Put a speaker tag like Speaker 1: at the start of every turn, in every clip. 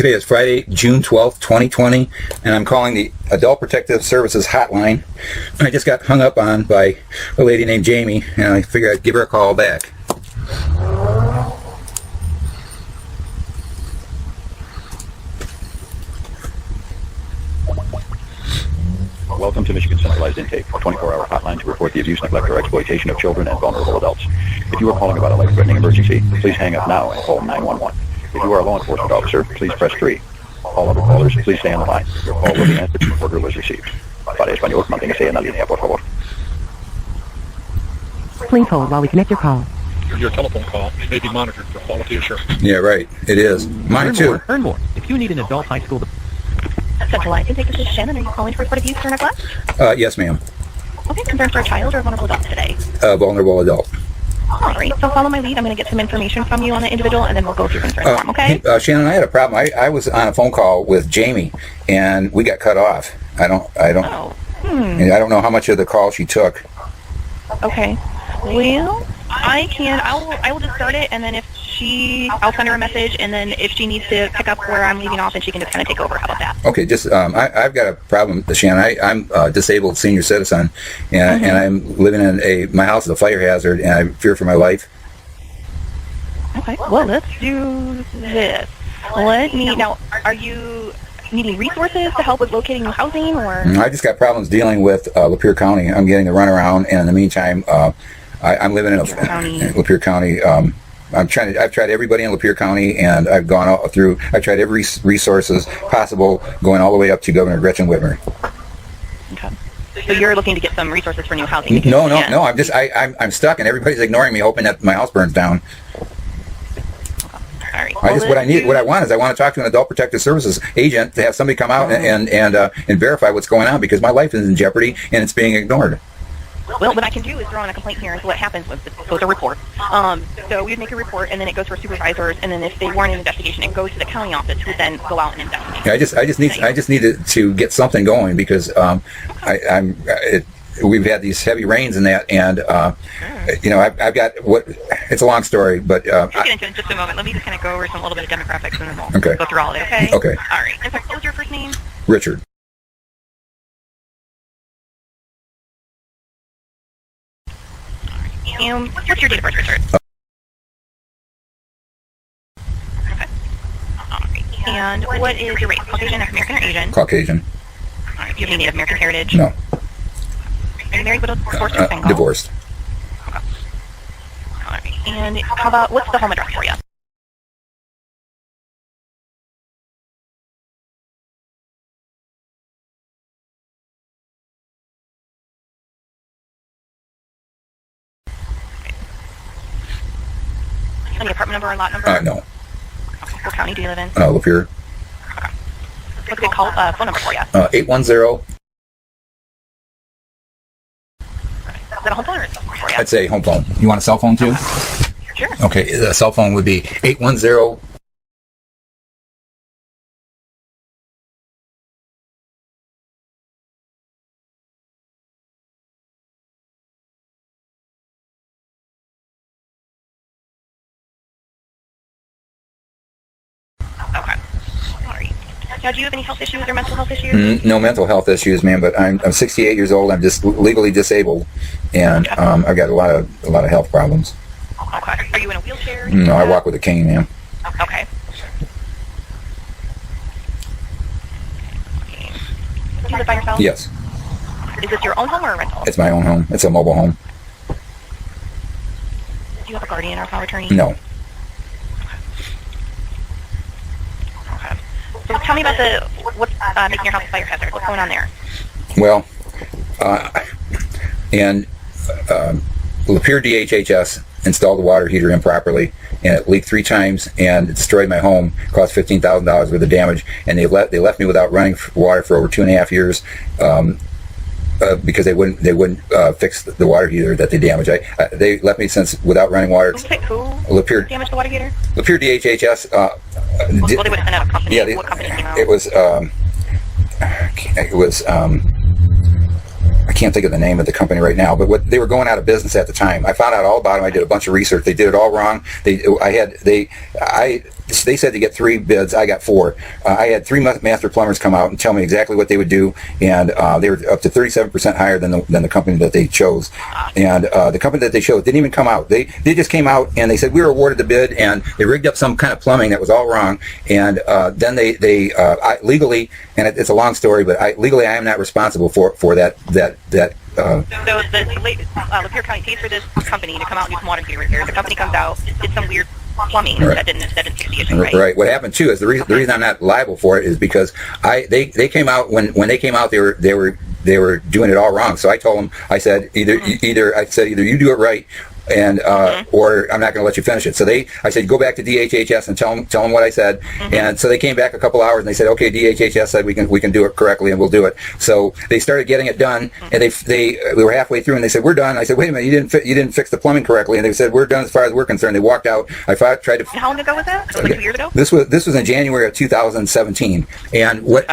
Speaker 1: Today is Friday, June 12th, 2020, and I'm calling the Adult Protective Services hotline. I just got hung up on by a lady named Jamie, and I figured I'd give her a call back.
Speaker 2: Welcome to Michigan Centralized Intake, a 24-hour hotline to report the abuse, neglect, or exploitation of children and vulnerable adults. If you are calling about a life-threatening emergency, please hang up now and call 911. If you are a law enforcement officer, please press 3. All other callers, please stay on the line. Your call will be answered before order was received. Para español, manténgase en la línea, por favor.
Speaker 3: Please hold while we connect your call.
Speaker 4: Your telephone call may be monitored for quality assurance.
Speaker 1: Yeah, right. It is. Mine too.
Speaker 3: Earn more. If you need an adult high school...
Speaker 5: Centralized Intake, this is Shannon. Are you calling to report abuse or neglect?
Speaker 1: Yes, ma'am.
Speaker 5: Okay, concern for a child or a vulnerable adult today?
Speaker 1: Vulnerable adult.
Speaker 5: All right, so follow my lead. I'm going to get some information from you on the individual, and then we'll go through concern form, okay?
Speaker 1: Shannon, I had a problem. I was on a phone call with Jamie, and we got cut off. I don't know how much of the call she took.
Speaker 5: Okay. Well, I will just start it, and then I'll send her a message, and then if she needs to pick up where I'm leaving off, then she can just kind of take over. How about that?
Speaker 1: Okay, I've got a problem, Shannon. I'm a disabled senior citizen, and I'm living in my house is a fire hazard, and I fear for my life.
Speaker 5: Okay, well, let's do this. Now, are you needing resources to help with locating new housing, or?
Speaker 1: I just got problems dealing with Lapeer County. I'm getting the runaround, and in the meantime, I'm living in Lapeer County. I've tried everybody in Lapeer County, and I've tried every resources possible, going all the way up to Governor Gretchen Whitmer.
Speaker 5: Okay. So you're looking to get some resources for new housing?
Speaker 1: No. I'm stuck, and everybody's ignoring me, hoping that my house burns down.
Speaker 5: All right.
Speaker 1: What I want to talk to an Adult Protective Services agent to have somebody come out and verify what's going on, because my life is in jeopardy and it's being ignored.
Speaker 5: Well, what I can do is throw in a complaint here. So what happens was it goes a report. So we would make a report, and then it goes to our supervisors, and then if they warrant an investigation, it goes to the county office, who then go out and investigate.
Speaker 1: Yeah, I just need to get something going, because we've had these heavy rains and that, and I've got it's a long story, but
Speaker 5: we'll get into it in just a moment. Let me just kind of go over a little bit of demographics, and then we'll go through all of it. Okay.
Speaker 1: Okay.
Speaker 5: All right. And so, what was your first name?
Speaker 1: Richard.
Speaker 5: And what's your date of birth, Richard? Okay. All right. And what is your race? Caucasian, African American, or Asian?
Speaker 1: Caucasian.
Speaker 5: All right. Do you have any Native American heritage?
Speaker 1: No.
Speaker 5: Are you married, widowed, divorced, or single?
Speaker 1: Divorced.
Speaker 5: Okay. All right. And how about, what's the home address for you? Any apartment number or lot number?
Speaker 1: No.
Speaker 5: Okay. What county do you live in?
Speaker 1: Lapeer.
Speaker 5: Okay. What's a good phone number for you?
Speaker 1: 810.
Speaker 5: Is that a home phone or a cell phone for you?
Speaker 1: I'd say home phone. You want a cell phone too?
Speaker 5: Sure.
Speaker 1: Okay, the cell phone would be 810.
Speaker 5: Okay. All right. Now, do you have any health issues or mental health issues?
Speaker 1: No mental health issues, ma'am. But I'm 68 years old. I'm just legally disabled, and I've got a lot of health problems.
Speaker 5: Okay. Are you in a wheelchair?
Speaker 1: No, I walk with a cane, ma'am.
Speaker 5: Okay. Do you live by yourself?
Speaker 1: Yes.
Speaker 5: Is this your own home or a rental?
Speaker 1: It's my own home. It's a mobile home.
Speaker 5: Do you have a guardian or power of attorney?
Speaker 1: No.
Speaker 5: Okay. So tell me about what's making your house a fire hazard. What's going on there?
Speaker 1: Well, Lapeer DHHS installed the water heater improperly, and it leaked 3 times, and it destroyed my home. Cost $15,000 worth of damage, and they left me without running water for over 2.5 years. Because they wouldn't fix the water heater that they damaged. They left me without running water.
Speaker 5: Who
Speaker 1: Lapeer
Speaker 5: damaged the water heater?
Speaker 1: Lapeer DHHS.
Speaker 5: Well, they would have sent out a company.
Speaker 1: Yeah,
Speaker 5: what company came out?
Speaker 1: it was. I can't think of the name of the company right now, but they were going out of business at the time. I found out all about them. I did a bunch of research. They did it all wrong. They said to get 3 bids. I got 4. I had 3 master plumbers come out and tell me exactly what they would do, and they were up to 37% higher than the company that they chose. And the company that they chose didn't even come out. They just came out and they said we were awarded the bid, and they rigged up some kind of plumbing that was all wrong. And then they legally, and it's a long story, but legally I am not responsible for that.
Speaker 5: So the Lapeer County paid for this company to come out and do some water heater repairs. The company comes out, did some weird plumbing that didn't fix the issue, right?
Speaker 1: Right. What happened too is the reason I'm not liable for it is because they came out when they came out they were doing it all wrong. So I told them, I said either you do it right, and or I'm not going to let you finish it. So I said go back to DHHS and tell them what I said. And so they came back a couple hours and they said, okay, DHHS said we can do it correctly and we'll do it. So they started getting it done, and we were halfway through and they said we're done. I said wait a minute, you didn't fix the plumbing correctly, and they said we're done as far as we're concerned. They walked out. I tried to.
Speaker 5: How long ago was that? So like 2 years ago?
Speaker 1: This was in January of 2017. And what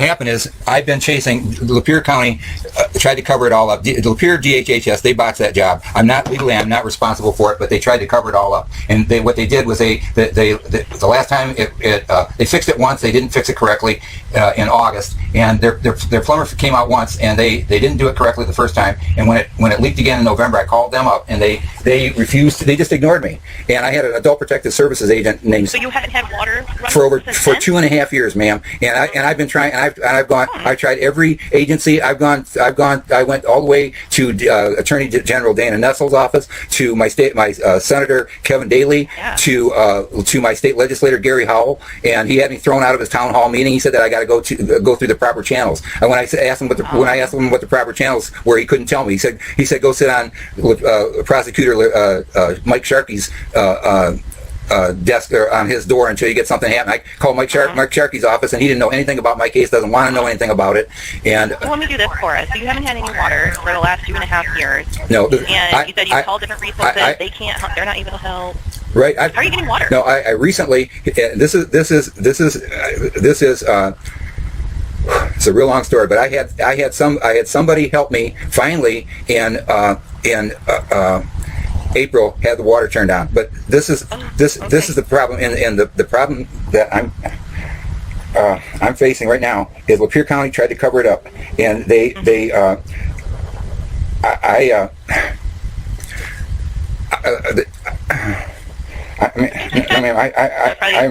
Speaker 1: happened is I've been chasing Lapeer County, tried to cover it all up. Lapeer DHHS, they botched that job. I'm not responsible for it, but they tried to cover it all up. And what they did was the last time they fixed it once, they didn't fix it correctly in August, and their plumber came out once and they didn't do it correctly the first time. And when it leaked again in November, I called them up and they refused. They just ignored me. And I had an adult protective services agent named.
Speaker 5: So you haven't had water
Speaker 1: for 2.5 years, ma'am. And I've been trying. And I've gone. I've tried every agency. I went all the way to Attorney General Dana Nessel's office, to my Senator Kevin Daly, to my state legislator Gary Howell, and he had me thrown out of his town hall meeting. He said that I got to go through the proper channels. And when I asked him what the proper channels were, he couldn't tell me. He said go sit on prosecutor Mike Sharkey's desk or on his door until you get something happen. I called Mike Sharkey's office, and he didn't know anything about my case, doesn't want to know anything about it. And
Speaker 5: well, let me do this for us. So you haven't had any water for the last 2.5 years.
Speaker 1: No.
Speaker 5: And you said you called different resources. They can't. They're not able to help.
Speaker 1: Right.
Speaker 5: How are you getting water?
Speaker 1: No, I recently. This is it's a real long story, but I had somebody help me finally in April, had the water turned on. But this is the problem, and the problem that I'm facing right now is Lapeer County tried to cover it up, and
Speaker 5: I'm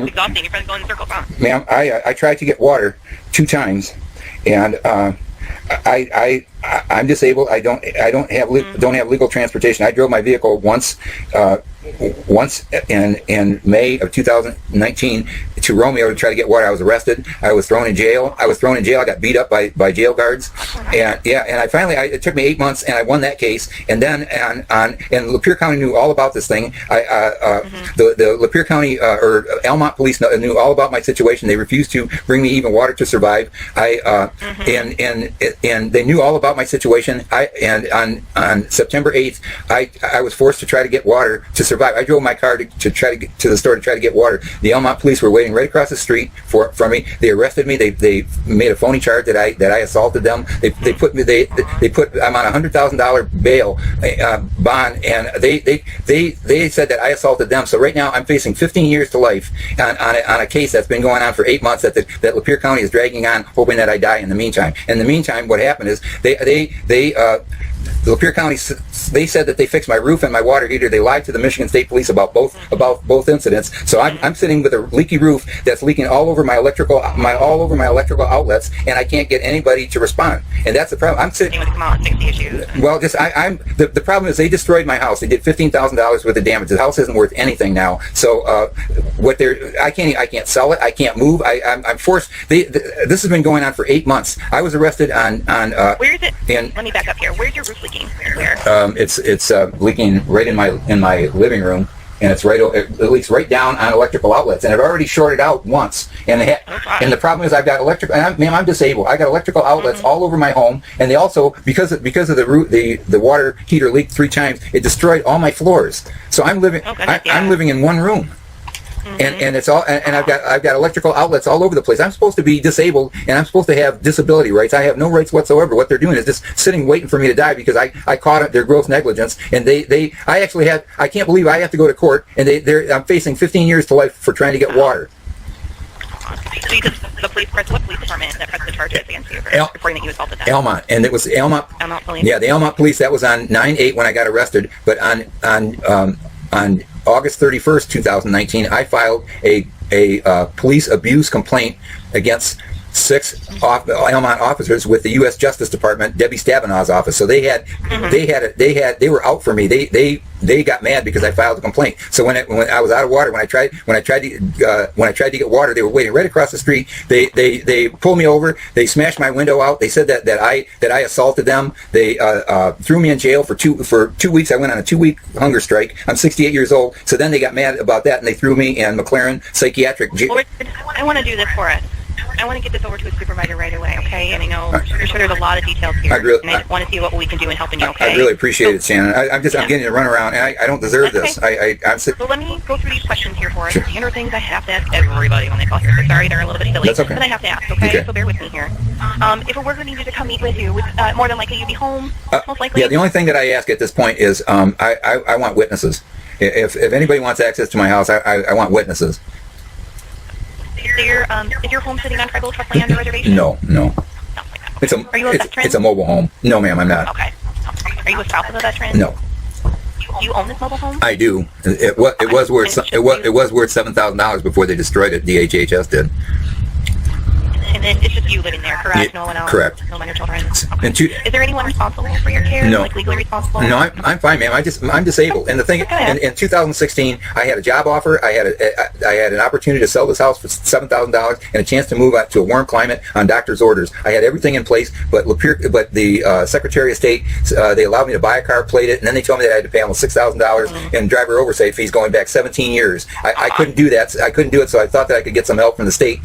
Speaker 5: exhausting. You're probably going in circles, huh?
Speaker 1: Ma'am, I tried to get water 2 times, and I'm disabled. I don't have legal transportation. I drove my vehicle once in May of 2019 to Romeo to try to get water. I was arrested. I was thrown in jail. I got beat up by jail guards. And it took me 8 months, and I won that case. And then and Lapeer County knew all about this thing. The Lapeer County or Almont Police knew all about my situation. They refused to bring me even water to survive. And they knew all about my situation. On September 8th, I was forced to try to get water to survive. I drove my car to try to get to the store to try to get water. The Almont Police were waiting right across the street from me. They arrested me. They made a phony charge that I assaulted them. They put I'm on a $100,000 bail bond, and they said that I assaulted them. So right now I'm facing 15 years to life on a case that's been going on for 8 months that Lapeer County is dragging on, hoping that I die in the meantime. In the meantime, what happened is Lapeer County, they said that they fixed my roof and my water heater. They lied to the Michigan State Police about both incidents. So I'm sitting with a leaky roof that's leaking all over my electrical outlets, and I can't get anybody to respond. And that's the problem. I'm sitting.
Speaker 5: Come on, fix the issue.
Speaker 1: Well, the problem is they destroyed my house. They did $15,000 worth of damage. The house isn't worth anything now. So I can't sell it. I can't move. I'm forced. This has been going on for 8 months. I was arrested on.
Speaker 5: Where is it? Let me back up here. Where's your roof leaking? Where?
Speaker 1: It's leaking right in my living room, and it leaks right down on electrical outlets, and it already shorted out once. And the problem is I've got I'm disabled. I got electrical outlets all over my home, and they also because of the water heater leaked 3 times, it destroyed all my floors. So I'm living in one room. and it's all, and I've got electrical outlets all over the place. I'm supposed to be disabled, and I'm supposed to have disability rights. I have no rights whatsoever. What they're doing is just sitting waiting for me to die because I caught their gross negligence, and I actually had, I can't believe I have to go to court, and I'm facing 15 years to life for trying to get water.
Speaker 5: So you just, the police press, what police department that pressed the charges against you for reporting that you assaulted them?
Speaker 1: Almont, and it was the Almont.
Speaker 5: Almont Police?
Speaker 1: Yeah, the Almont Police. That was on 9/8 when I got arrested, but on August 31st, 2019, I filed a police abuse complaint against 6 Almont officers with the U.S. Justice Department, Debbie Stabenow's office. So they were out for me. They got mad because I filed a complaint. So when I was out of water, when I tried to get water, they were waiting right across the street. They pulled me over. They smashed my window out. They said that I assaulted them. They threw me in jail for 2 weeks. I went on a 2-week hunger strike. I'm 68 years old. So then they got mad about that and they threw me in McLaren Psychiatric jail.
Speaker 5: Well, I want to do this for us. I want to get this over to a supervisor right away, okay? And I know I'm sure there's a lot of details here, and I just want to see what we can do in helping you, okay?
Speaker 1: I really appreciate it, Shannon. I'm getting to run around, and I don't deserve this. I'm sick.
Speaker 5: So let me go through these questions here for us. These are things I have to ask everybody when they call here. So sorry, they're a little bit silly,
Speaker 1: That's okay.
Speaker 5: But I have to ask, okay? So bear with me here. If a worker needed to come meet with you, would more than likely you'd be home, most likely?
Speaker 1: Yeah, the only thing that I ask at this point is I want witnesses. If anybody wants access to my house, I want witnesses.
Speaker 5: Is your home sitting on tribal trust land or reservation?
Speaker 1: No.
Speaker 5: Are you a veteran?
Speaker 1: It's a mobile home. No, ma'am, I'm not.
Speaker 5: Okay. Are you a spouse of a veteran?
Speaker 1: No.
Speaker 5: Do you own this mobile home?
Speaker 1: I do. It was worth $7,000 before they destroyed it. DHHS did.
Speaker 5: And it's just you living there, correct?
Speaker 1: Yeah,
Speaker 5: no one else?
Speaker 1: correct.
Speaker 5: No minor children?
Speaker 1: And
Speaker 5: Is there anyone responsible for your care?
Speaker 1: No.
Speaker 5: Like legally responsible?
Speaker 1: No, I'm fine, ma'am. I'm disabled. And the thing, in 2016, I had a job offer. I had an opportunity to sell this house for $7,000 and a chance to move out to a warm climate on doctor's orders. I had everything in place, but the Secretary of State, they allowed me to buy a car, plate it, and then they told me that I had to pay almost $6,000 in driver oversight fees going back 17 years. I couldn't do that. I couldn't do it, so I thought that I could get some help from the state,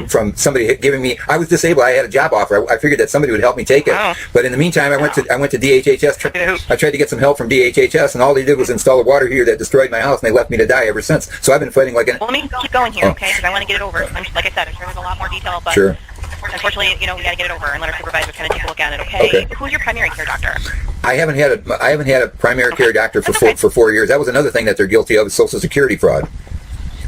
Speaker 1: from somebody giving me. I was disabled. I had a job offer. I figured that somebody would help me take it.
Speaker 5: Wow.
Speaker 1: But in the meantime, I went to DHHS. I tried to get some help from DHHS, and all they did was install a water heater that destroyed my house, and they left me to die ever since. So I've been fighting like an.
Speaker 5: Well, let me keep going here, okay? Because I want to get it over. Like I said, I'm sure there's a lot more detail, but
Speaker 1: Sure.
Speaker 5: unfortunately, we got to get it over and let our supervisor kind of take a look at it, okay? Who's your primary care doctor?
Speaker 1: I haven't had a primary care doctor for
Speaker 5: That's okay.
Speaker 1: for 4 years. That was another thing that they're guilty of, is Social Security fraud.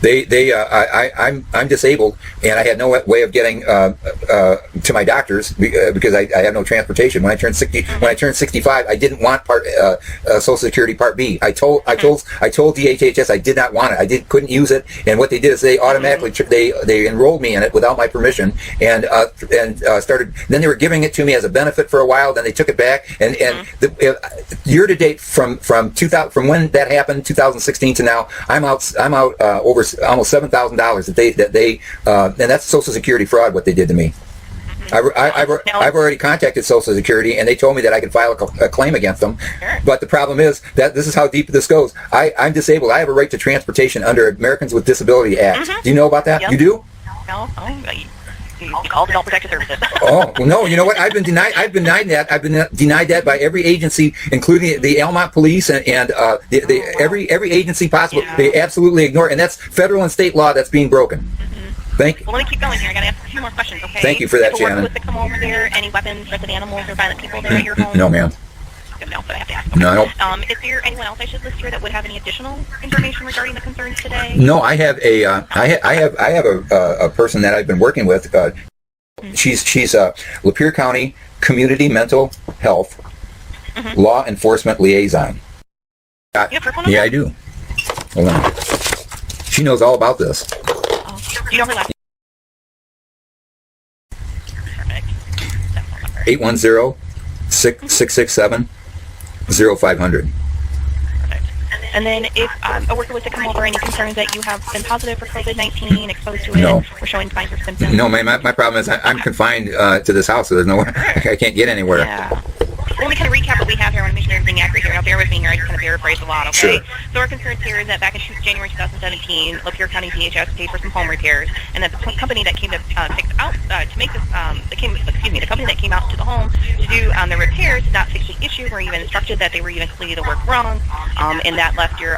Speaker 1: I'm disabled, and I had no way of getting to my doctors because I have no transportation. When I turned 65, I didn't want Social Security Part B. I told DHHS I did not want it. I couldn't use it, and what they did is they automatically they enrolled me in it without my permission, and started. Then they were giving it to me as a benefit for a while. Then they took it back, and year to date from when that happened, 2016 to now, I'm out over almost $7,000 that they and that's Social Security fraud, what they did to me. I've already contacted Social Security, and they told me that I could file a claim against them.
Speaker 5: Sure.
Speaker 1: But the problem is that this is how deep this goes. I'm disabled. I have a right to transportation under Americans with Disability Act. Do you know about that?
Speaker 5: Yep.
Speaker 1: You do?
Speaker 5: No. You called Adult Protective Services.
Speaker 1: Oh, well, no. You know what? I've been denied that. I've been denied that by every agency, including the Almont Police and every agency possible.
Speaker 5: Yeah.
Speaker 1: They absolutely ignore it, and that's federal and state law that's being broken. Thank you.
Speaker 5: Well, let me keep going here. I got to ask a few more questions, okay?
Speaker 1: Thank you for that,
Speaker 5: If a worker
Speaker 1: Shannon.
Speaker 5: was to come over there, any weapons, threatened animals, or violent people there at your home?
Speaker 1: No, ma'am.
Speaker 5: No, but I have to ask.
Speaker 1: No, I don't.
Speaker 5: Is there anyone else I should list here that would have any additional information regarding the concerns today?
Speaker 1: No, I have a person that I've been working with. She's Lapeer County Community Mental Health Law Enforcement Liaison.
Speaker 5: You have her phone number?
Speaker 1: Yeah, I do. Hold on. She knows all about this.
Speaker 5: Oh, do you know her last name? Perfect.
Speaker 1: 810-667-0500.
Speaker 5: And then if a worker was to come over, any concerns that you have been positive for COVID-19, exposed to it,
Speaker 1: No.
Speaker 5: or showing signs or symptoms?
Speaker 1: No, ma'am. My problem is I'm confined to this house, so there's nowhere. I can't get anywhere.
Speaker 5: Yeah. Let me kind of recap what we have here. I want to make sure everything accurate here. Now, bear with me here. I just kind of paraphrase a lot, okay?
Speaker 1: Sure.
Speaker 5: So our concerns here is that back in January 2017, Lapeer County DHS paid for some home repairs, and that the company that came to fix out to make this, the company that came out to the home to do the repairs did not fix the issue. Were even instructed that they were even completing the work wrong, and that left you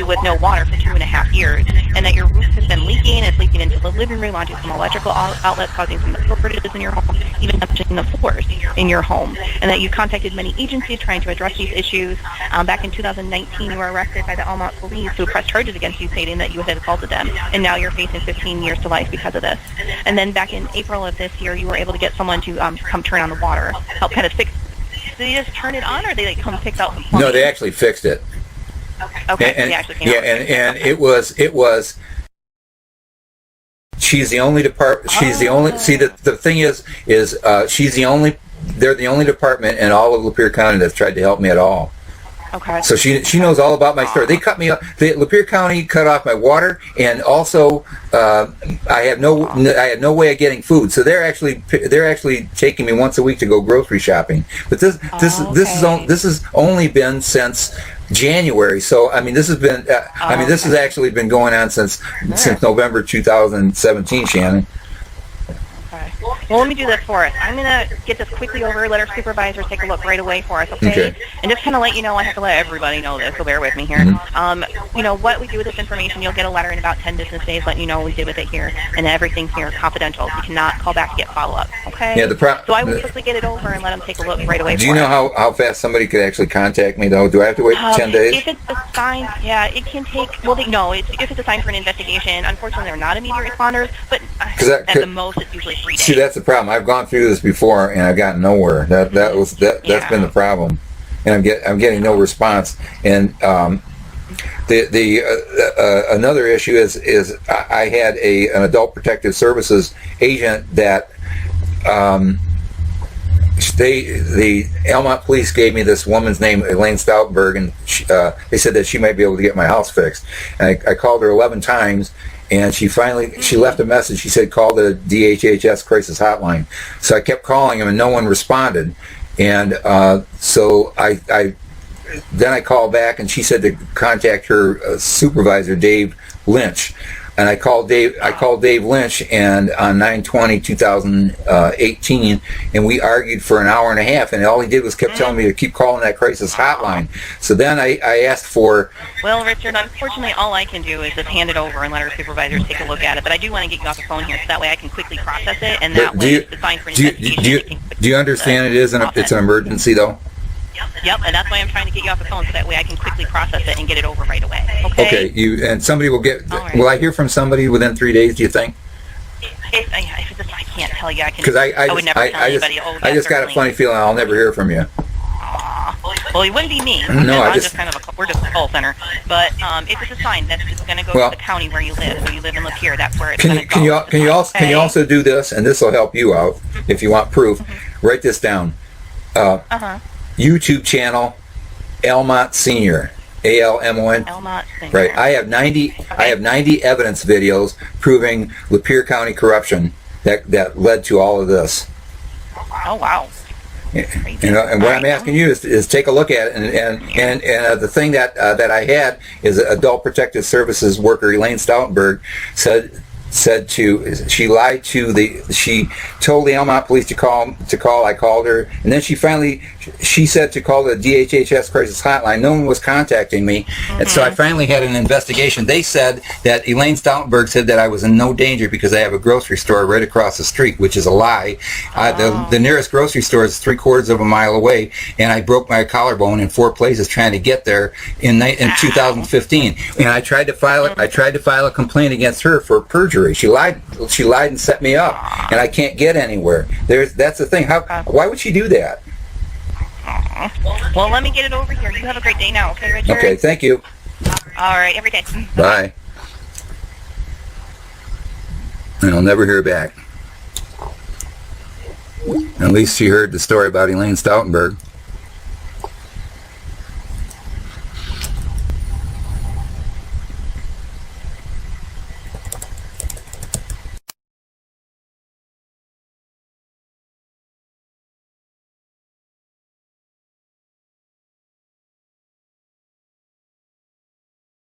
Speaker 5: with no water for 2.5 years. And that your roof has been leaking. It's leaking into the living room, onto some electrical outlets, causing some shortages in your home, even touching the floors in your home. And that you contacted many agencies trying to address these issues. Back in 2019, you were arrested by the Almont police who pressed charges against you, stating that you had assaulted them. And now you're facing 15 years to life because of this. And then back in April of this year, you were able to get someone to come turn on the water, help kind of fix. Did they just turn it on, or they come fix out some plumbing?
Speaker 1: No, they actually fixed it.
Speaker 5: Okay, so
Speaker 1: And,
Speaker 5: they actually came
Speaker 1: yeah,
Speaker 5: out.
Speaker 1: and it was. She's the only department. She's the only. See, the thing is she's the only. They're the only department in all of Lapeer County that's tried to help me at all.
Speaker 5: Okay.
Speaker 1: So she knows all about my story. They cut me up. Lapeer County cut off my water, and also I had no way of getting food. So they're actually taking me once a week to go grocery shopping. But this has only been since January. So I mean, this has been this has actually been going on since November 2017, Shannon.
Speaker 5: Okay. Well, let me do this for us. I'm going to get this quickly over, let our supervisors take a look right away for us, okay? And just kind of let you know, I have to let everybody know this, so bear with me here. You know, what we do with this information, you'll get a letter in about 10 business days letting you know what we did with it here, and everything's here confidential. You cannot call back to get follow-up, okay?
Speaker 1: Yeah,
Speaker 5: so I will quickly get it over and let them take a look right away
Speaker 1: Do you know how fast somebody could actually contact me, though? Do I have to wait 10 days?
Speaker 5: If it's a sign, yeah, it can take, well, if it's a sign for an investigation, unfortunately they're not immediate responders, but at the most it's usually 3 days.
Speaker 1: See, that's the problem. I've gone through this before and I've gotten nowhere. That's been the problem, and I'm getting no response. And another issue is I had an adult protective services agent that the Almont police gave me this woman's name, Elaine Stoutenberg, and they said that she might be able to get my house fixed. And I called her 11 times. And she left a message. She said, call the DHHS crisis hotline. So I kept calling him and no one responded. And so then I called back and she said to contact her supervisor, Dave Lynch. And I called Dave Lynch and on 9/20/2018, and we argued for an hour and a half, and all he did was kept telling me to keep calling that crisis hotline. So then I asked for...
Speaker 5: Well, Richard, unfortunately all I can do is just hand it over and let our supervisors take a look at it, but I do want to get you off the phone here so that way I can quickly process it, and that way it's fine for an investigation.
Speaker 1: Do you understand it's an emergency, though?
Speaker 5: Yep, and that's why I'm trying to get you off the phone so that way I can quickly process it and get it over right away. Okay.
Speaker 1: Okay. And somebody will get.
Speaker 5: Right.
Speaker 1: Will I hear from somebody within 3 days? Do you think?
Speaker 5: If it's just, I can't tell you.
Speaker 1: Because I
Speaker 5: would never tell anybody.
Speaker 1: I just got a funny feeling I'll never hear from you.
Speaker 5: Well, it wouldn't be me.
Speaker 1: No,
Speaker 5: we're just a call center. But if it's a sign, that's just going to go to the county where you live. So you live in Lapeer, that's where it's going to go.
Speaker 1: Can you also do this? And this will help you out if you want proof. Write this down. YouTube channel, Almont Senior, ALMON.
Speaker 5: Almont Senior.
Speaker 1: Right. I have 90 evidence videos proving Lapeer County corruption that led to all of this.
Speaker 5: Oh wow.
Speaker 1: And what I'm asking you is take a look at it, and the thing that I had is Adult Protective Services worker Elaine Stoutenberg she told the Almont police to call. I called her, and then she said to call the DHHS crisis hotline. No one was contacting me, and so I finally had an investigation. They said that Elaine Stoutenberg said that I was in no danger because I have a grocery store right across the street, which is a lie. The nearest grocery store is 3/4 of a mile away, and I broke my collarbone in 4 places trying to get there in 2015. And I tried to file a complaint against her for perjury. She lied and set me up, and I can't get anywhere. That's the thing. Why would she do that?
Speaker 5: Well, let me get it over here. You have a great day now, okay, Richard?
Speaker 1: Okay, thank you.
Speaker 5: All right, every day.
Speaker 1: Bye. And I'll never hear back. At least she heard the story about Elaine Stoutenberg.